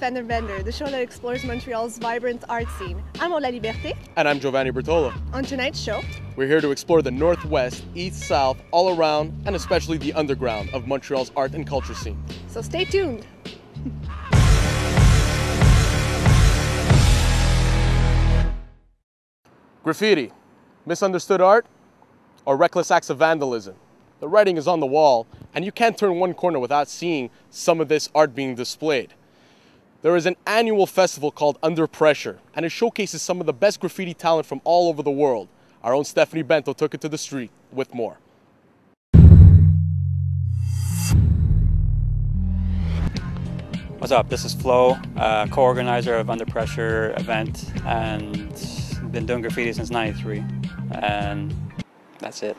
Fender Bender, the show that explores Montreal's vibrant art scene. I'm Ola Liberté. And I'm Giovanni Bertola. On tonight's show, we're here to explore the northwest, east, south, all around, and especially the underground of Montreal's art and culture scene. So stay tuned. Graffiti, misunderstood art, or reckless acts of vandalism. The writing is on the wall, and you can't turn one corner without seeing some of this art being displayed. There is an annual festival called Under Pressure, and it showcases some of the best graffiti talent from all over the world. Our own Stephanie Bento took it to the street with more. What's up? This is Flo, co-organizer of Under Pressure event, and been doing graffiti since '93, and that's it.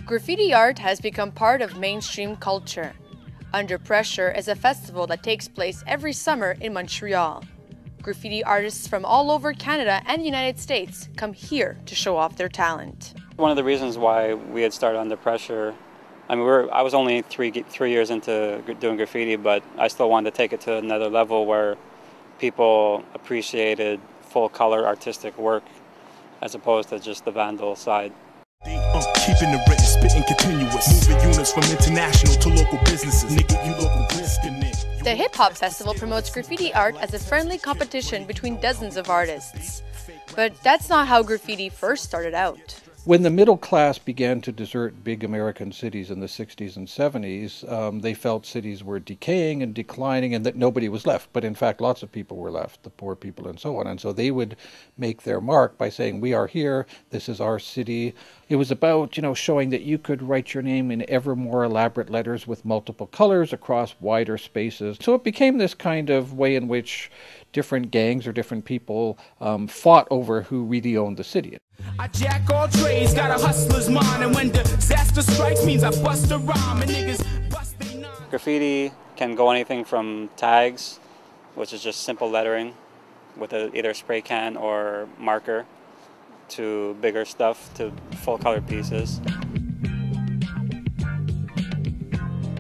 Graffiti art has become part of mainstream culture. Under Pressure is a festival that takes place every summer in Montreal. Graffiti artists from all over Canada and the United States come here to show off their talent. One of the reasons why we had started Under Pressure, I mean, I was only three years into doing graffiti, but I still wanted to take it to another level where people appreciated full color artistic work as opposed to just the vandal side. Keeping it written, spitting continuous, moving units from international to local businesses. Nigga, you local risk in it. The Hip Hop Festival promotes graffiti art as a friendly competition between dozens of artists. But that's not how graffiti first started out. When the middle class began to desert big American cities in the 60s and 70s, they felt cities were decaying and declining and that nobody was left. But in fact, lots of people were left, the poor people and so on. And so they would make their mark by saying, we are here, this is our city. It was about, showing that you could write your name in ever more elaborate letters with multiple colors across wider spaces. So it became this kind of way in which different gangs or different people fought over who really owned the city. I jack all trades, got a hustler's mind, and when disaster strikes means I bust a rhyme and niggas bust they nine. Graffiti can go anything from tags, which is just simple lettering with either a spray can or marker, to bigger stuff, to full color pieces.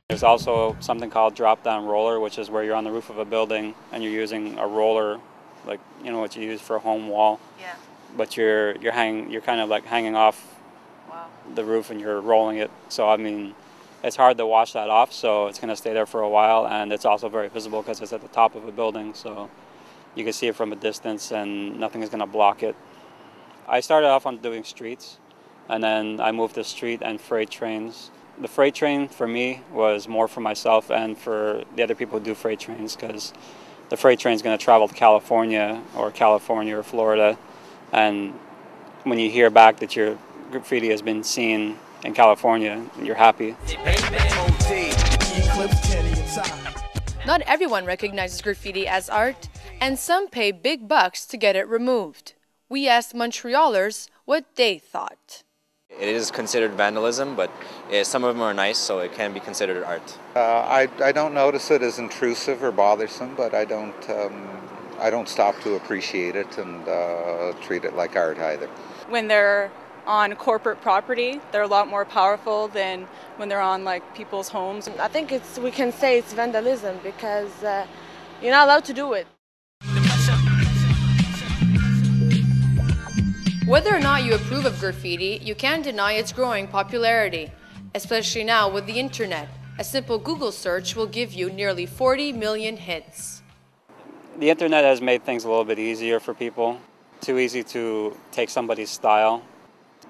There's also something called drop down roller, which is where you're on the roof of a building and you're using a roller, like what you use for a home wall. Yeah. But you're kind of like hanging off the roof and you're rolling it. So I mean, it's hard to wash that off, so it's going to stay there for a while, and it's also very visible because it's at the top of a building, so you can see it from a distance and nothing is going to block it. I started off on doing streets, and then I moved to street and freight trains. The freight train for me was more for myself and for the other people who do freight trains, because the freight train is going to travel to California or Florida, and when you hear back that your graffiti has been seen in California, you're happy. Not everyone recognizes graffiti as art, and some pay big bucks to get it removed. We asked Montrealers what they thought. It is considered vandalism, but some of them are nice, so it can be considered art. I don't notice it as intrusive or bothersome, but I don't stop to appreciate it and treat it like art either. When they're on corporate property, they're a lot more powerful than when they're on people's homes. I think we can say it's vandalism because you're not allowed to do it. Whether or not you approve of graffiti, you can't deny its growing popularity, especially now with the internet. A simple Google search will give you nearly 40 million hits. The internet has made things a little bit easier for people. Too easy to take somebody's style.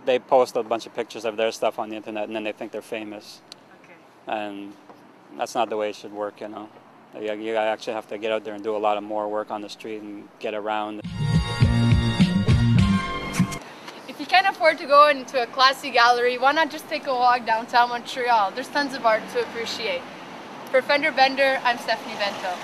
They post a bunch of pictures of their stuff on the internet and then they think they're famous. Okay. And that's not the way it should work, You actually have to get out there and do a lot of more work on the street and get around. If you can't afford to go into a classy gallery, why not just take a walk downtown Montreal? There's tons of art to appreciate. For Fender Bender, I'm Stephanie Bento.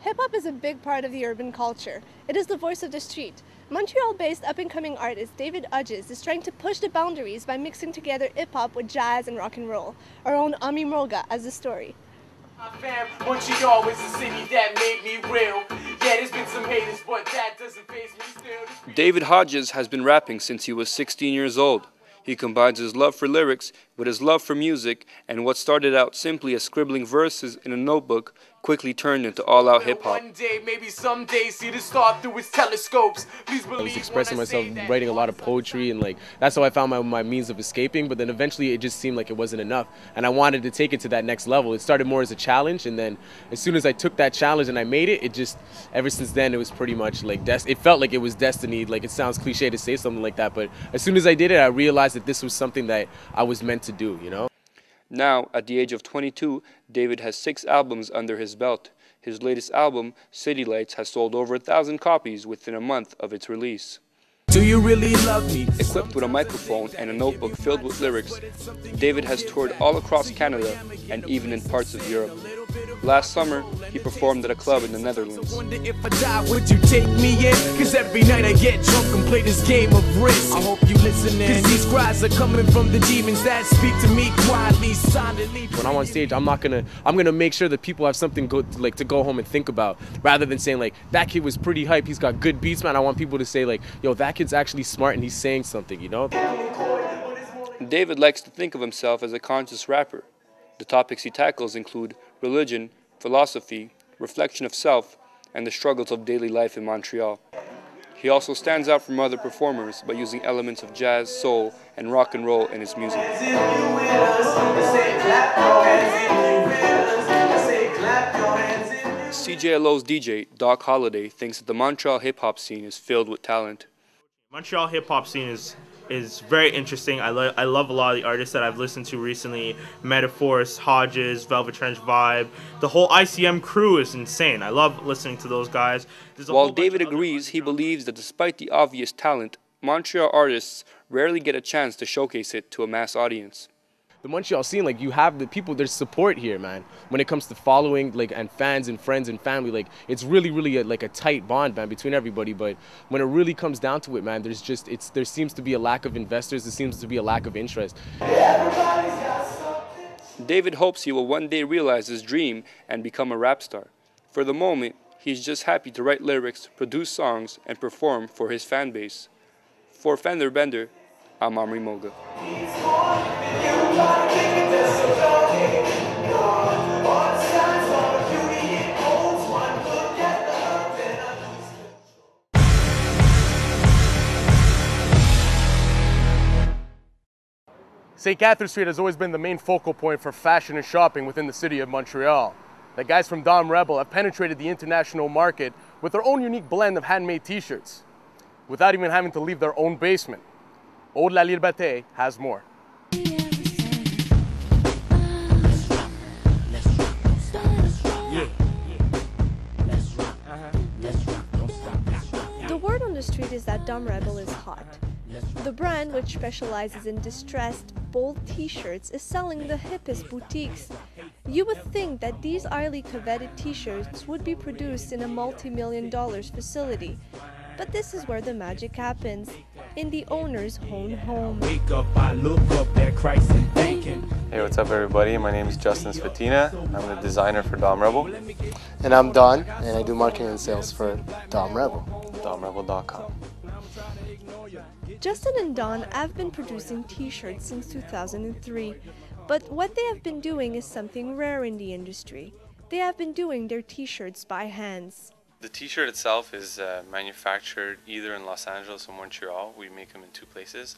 Hip-hop is a big part of the urban culture. It is the voice of the street. Montreal-based up-and-coming artist David Udges is trying to push the boundaries by mixing together hip-hop with jazz and rock and roll. Our own Ami Mroga has the story. Montreal is a city that made me real. there's been some haters, but that doesn't faze me still. David Hodges has been rapping since he was 16 years old. He combines his love for lyrics with his love for music, and what started out simply as scribbling verses in a notebook quickly turned into all-out hip-hop. One day, maybe someday, see the star through its telescopes. Please believe I was expressing myself, writing a lot of poetry, and like that's how I found my means of escaping. But then eventually it just seemed like it wasn't enough, and I wanted to take it to that next level. It started more as a challenge, and then as soon as I took that challenge and I made it, it just, ever since then, it was pretty much like, it felt like it was destiny. Like, it sounds cliche to say something like that, but as soon as I did it, I realized that this was something that I was meant to do, you know? Now, at the age of 22, David has 6 albums under his belt. His latest album, City Lights, has sold over 1,000 copies within a month of its release. Do you really love me? Equipped with a microphone and a notebook filled with lyrics, David has toured all across Canada and even in parts of Europe. Last summer, he performed at a club in the Netherlands. Wonder if I die, would you take me in? Cause every night I get drunk and play this game of risk. I hope you listening. Cause these cries are coming from the demons that speak to me quietly, silently. When I'm on stage, I'm gonna make sure that people have something to go home and think about, rather than saying like, that kid was pretty hype, he's got good beats, man. I want people to say like, yo, that kid's actually smart and he's saying something, you know? David likes to think of himself as a conscious rapper. The topics he tackles include religion, philosophy, reflection of self, and the struggles of daily life in Montreal. He also stands out from other performers by using elements of jazz, soul, and rock and roll in his music. CJLO's DJ, Doc Holliday, thinks that the Montreal hip-hop scene is filled with talent. Montreal hip-hop scene is very interesting. I love a lot of the artists that I've listened to recently. Metaphors, Hodges, Velvet Trench Vibe. The whole ICM crew is insane. I love listening to those guys. While David agrees, he believes that despite the obvious talent, Montreal artists rarely get a chance to showcase it to a mass audience. The Montreal scene, like, you have the people, there's support here, man. When it comes to following, like, and fans and friends and family, like, it's really, really like a tight bond, man, between everybody. But when it really comes down to it, man, there seems to be a lack of investors. There seems to be a lack of interest. David hopes he will one day realize his dream and become a rap star. For the moment, he's just happy to write lyrics, produce songs, and perform for his fan base. For Fender Bender, I'm Amri Moga. St. Catherine Street has always been the main focal point for fashion and shopping within the city of Montreal. The guys from Dom Rebel have penetrated the international market with their own unique blend of handmade t-shirts, without even having to leave their own basement. Eau de la Liberté has more. The word on the street is that Dom Rebel is hot. The brand, which specializes in distressed, bold t-shirts, is selling the hippest boutiques. You would think that these highly coveted t-shirts would be produced in a multi-million-dollar facility. But this is where the magic happens, in the owner's own home. Wake up, I look up at Christ and thinking. Hey, what's up everybody? My name is Justin Sfatina. I'm the designer for Dom Rebel. And I'm Don, and I do marketing and sales for Dom Rebel. DomRebel.com. Justin and Don have been producing t-shirts since 2003, but what they have been doing is something rare in the industry. They have been doing their t-shirts by hands. The t-shirt itself is manufactured either in Los Angeles or Montreal. We make them in 2 places.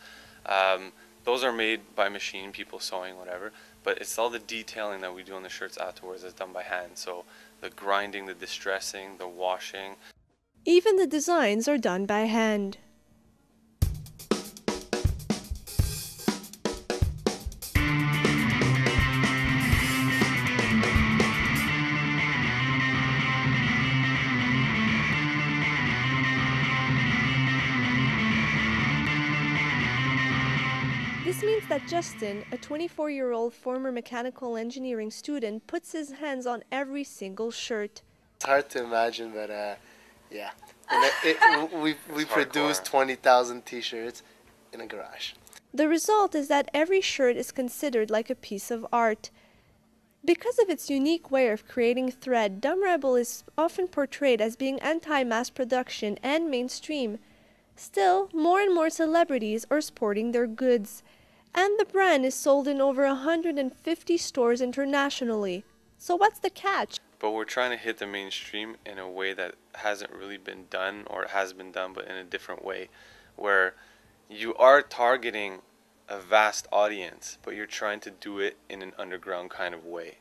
Those are made by machine, people sewing, whatever, but it's all the detailing that we do on the shirts afterwards is done by hand. So the grinding, the distressing, the washing. Even the designs are done by hand. This means that Justin, a 24-year-old former mechanical engineering student, puts his hands on every single shirt. It's hard to imagine, but yeah. And we produce 20,000 t-shirts in a garage. The result is that every shirt is considered like a piece of art. Because of its unique way of creating thread, Dumb Rebel is often portrayed as being anti-mass production and mainstream. Still, more and more celebrities are sporting their goods, and the brand is sold in over 150 stores internationally. So what's the catch? But we're trying to hit the mainstream in a way that hasn't really been done, or it has been done but in a different way, where you are targeting a vast audience, but you're trying to do it in an underground kind of way.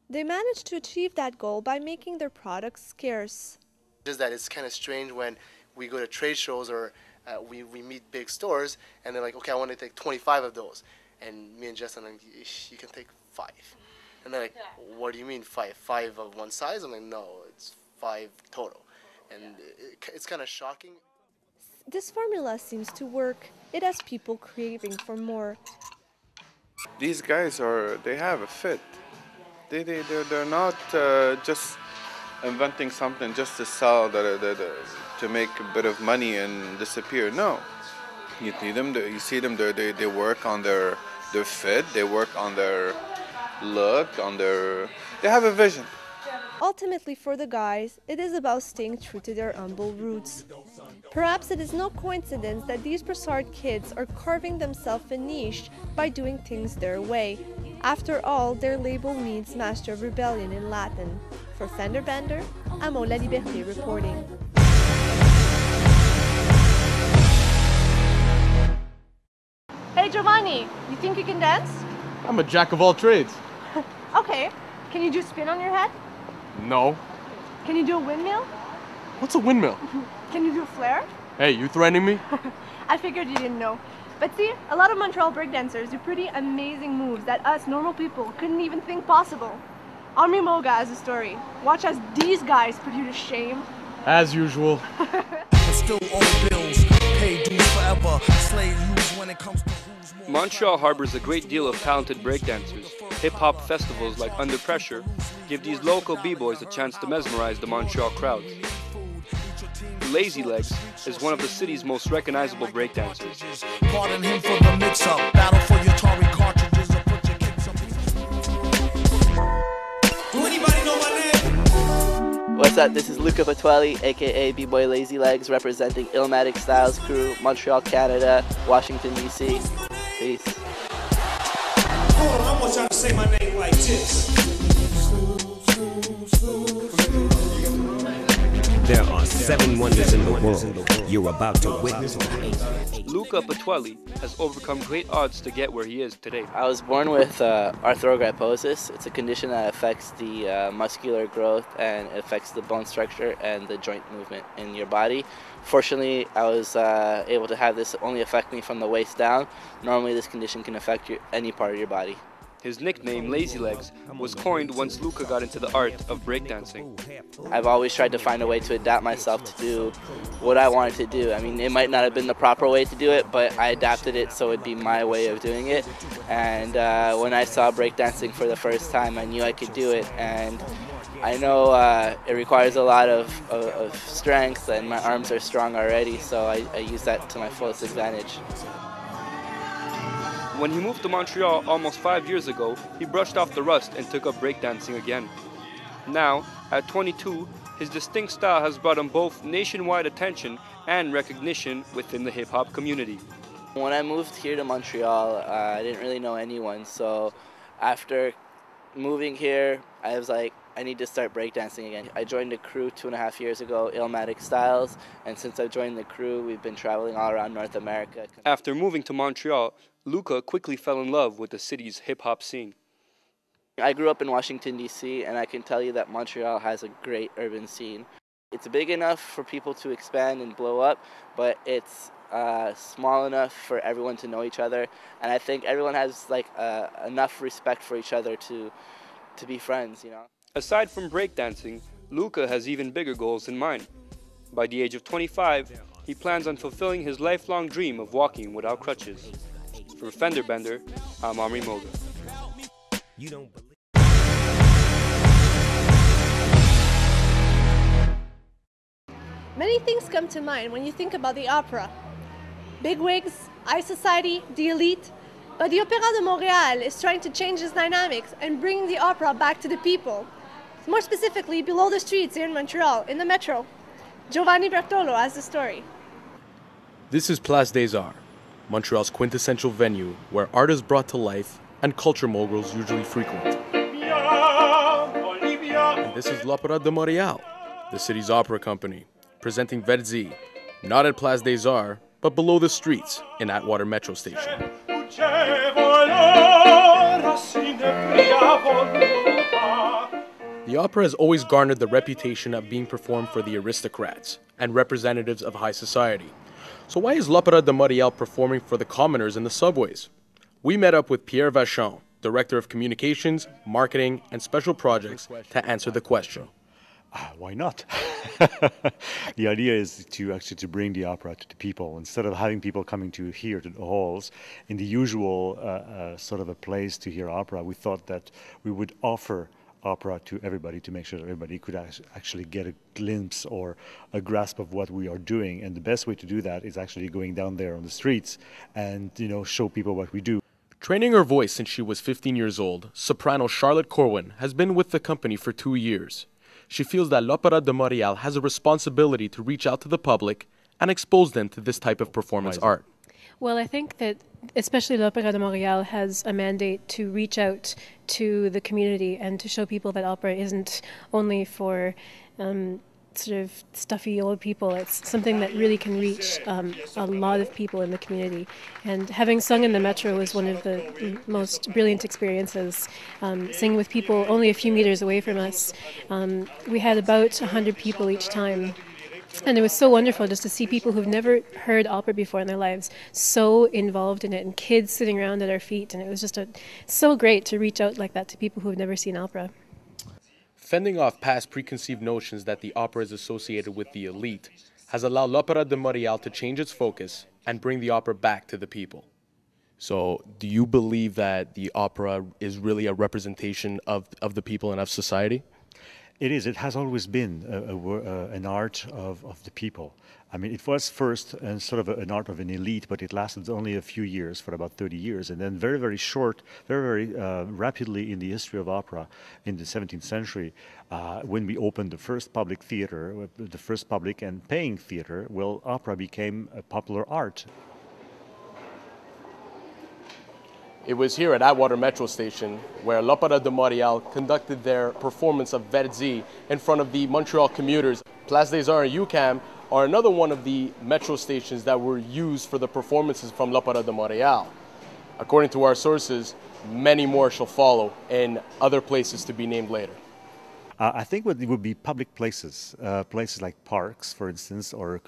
They managed to achieve that goal by making their products scarce. Just that it's kind of strange when we go to trade shows or we meet big stores and they're like, okay, I want to take 25 of those. And me and Justin are like, you can take 5. And they're like, what do you mean 5? 5 of one size? I'm like, no, it's 5 total. And it's kind of shocking. This formula seems to work. It has people craving for more. These guys they have a fit. They're not just inventing something just to sell, to make a bit of money and disappear. No, you see them. They work on their fit. They work on their look. They have a vision. Ultimately, for the guys, it is about staying true to their humble roots. Perhaps it is no coincidence that these Brossard kids are carving themselves a niche by doing things their way. After all, their label means Master of Rebellion in Latin. For Fender Bender, Amo La Liberté reporting. Hey Giovanni, you think you can dance? I'm a jack of all trades. Okay, can you do a spin on your head? No. Can you do a windmill? What's a windmill? Can you do a flare? Hey, you threatening me? I figured you didn't know. But see, a lot of Montreal breakdancers do pretty amazing moves that us normal people couldn't even think possible. Omri Moga has a story. Watch as these guys put you to shame. As usual. Montreal harbors a great deal of talented breakdancers. Hip-hop festivals like Under Pressure give these local b-boys a chance to mesmerize the Montreal crowds. Lazy Legs is one of the city's most recognizable breakdancers. Pardon him for the mix-up. Battle for your Atari cartridges or put your kicks up. Do anybody know my name? What's up? This is Luca Patuelli, aka B-Boy Lazy Legs, representing Illmatic Styles Crew, Montreal, Canada, Washington, D.C. Peace. Hold on, I want y'all to say my name like this. There are 7 wonders in the world you're about to witness. Luca Patuelli has overcome great odds to get where he is today. I was born with arthrogryposis. It's a condition that affects the muscular growth and it affects the bone structure and the joint movement in your body. Fortunately, I was able to have this only affect me from the waist down. Normally, this condition can affect any part of your body. His nickname, Lazy Legs, was coined once Luca got into the art of breakdancing. I've always tried to find a way to adapt myself to do what I wanted to do. I mean, it might not have been the proper way to do it, but I adapted it so it'd be my way of doing it. And when I saw breakdancing for the first time, I knew I could do it. And I know it requires a lot of strength, and my arms are strong already, so I use that to my fullest advantage. When he moved to Montreal almost 5 years ago, he brushed off the rust and took up breakdancing again. Now, at 22, his distinct style has brought him both nationwide attention and recognition within the hip-hop community. When I moved here to Montreal, I didn't really know anyone, so after moving here, I was like, I need to start breakdancing again. I joined a crew 2.5 years ago, Illmatic Styles, and since I joined the crew, we've been traveling all around North America. After moving to Montreal, Luca quickly fell in love with the city's hip-hop scene. I grew up in Washington, D.C., and I can tell you that Montreal has a great urban scene. It's big enough for people to expand and blow up, but it's small enough for everyone to know each other, and I think everyone has like enough respect for each other to be friends, you know. Aside from breakdancing, Luca has even bigger goals in mind. By the age of 25, he plans on fulfilling his lifelong dream of walking without crutches. For Fender Bender, I'm Omri Moga. Many things come to mind when you think about the opera. Bigwigs, High Society, the elite. But the Opéra de Montréal is trying to change its dynamics and bring the opera back to the people. More specifically, below the streets here in Montreal, in the metro. Giovanni Bertolo has the story. This is Place des Arts, Montreal's quintessential venue where art is brought to life and culture moguls usually frequent. And this is l'Opéra de Montréal, the city's opera company, presenting Verdi, not at Place des Arts, but below the streets in Atwater Metro Station. The opera has always garnered the reputation of being performed for the aristocrats and representatives of high society. So why is l'Opéra de Montréal performing for the commoners in the subways? We met up with Pierre Vachon, Director of Communications, Marketing, and Special Projects, to answer the question. Why not? The idea is to bring the opera to the people. Instead of having people coming to the halls, in the usual sort of a place to hear opera, we thought that we would offer opera to everybody to make sure that everybody could actually get a glimpse or a grasp of what we are doing. And the best way to do that is actually going down there on the streets and, show people what we do. Training her voice since she was 15 years old, soprano Charlotte Corwin has been with the company for 2 years. She feels that l'Opéra de Montréal has a responsibility to reach out to the public and expose them to this type of performance art. Well, I think that especially l'Opéra de Montréal has a mandate to reach out to the community and to show people that opera isn't only for sort of stuffy old people. It's something that really can reach a lot of people in the community. And having sung in the Metro was one of the most brilliant experiences. Singing with people only a few meters away from us. We had about 100 people each time. And it was so wonderful just to see people who've never heard opera before in their lives so involved in it, and kids sitting around at our feet. And it was just so great to reach out like that to people who've never seen opera. Fending off past preconceived notions that the opera is associated with the elite has allowed l'Opéra de Montréal to change its focus and bring the opera back to the people. So, do you believe that the opera is really a representation of the people and of society? It is. It has always been an art of the people. I mean, it was first sort of an art of an elite, but it lasted only a few years, for about 30 years. And then very, very short, very, very rapidly in the history of opera in the 17th century, when we opened the first public theater, the first public and paying theater, well, opera became a popular art. It was here at Atwater Metro Station where l'Opéra de Montréal conducted their performance of Verdi in front of the Montreal commuters. Place des Arts and UQAM are another one of the metro stations that were used for the performances from l'Opéra de Montréal. According to our sources, many more shall follow in other places to be named later. I think it would be public places, places like parks, for instance, or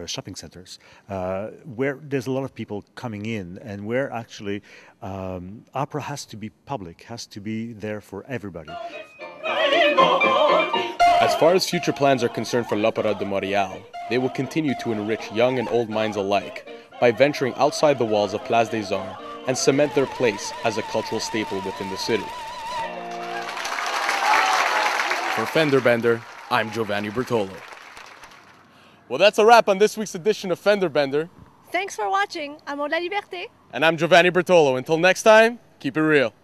shopping centers, where there's a lot of people coming in, and where actually opera has to be public, has to be there for everybody. As far as future plans are concerned for l'Opéra de Montréal, they will continue to enrich young and old minds alike by venturing outside the walls of Place des Arts and cement their place as a cultural staple within the city. For Fender Bender, I'm Giovanni Bertolo. Well, that's a wrap on this week's edition of Fender Bender. Thanks for watching. I'm Aude La Liberté. And I'm Giovanni Bertolo. Until next time, keep it real.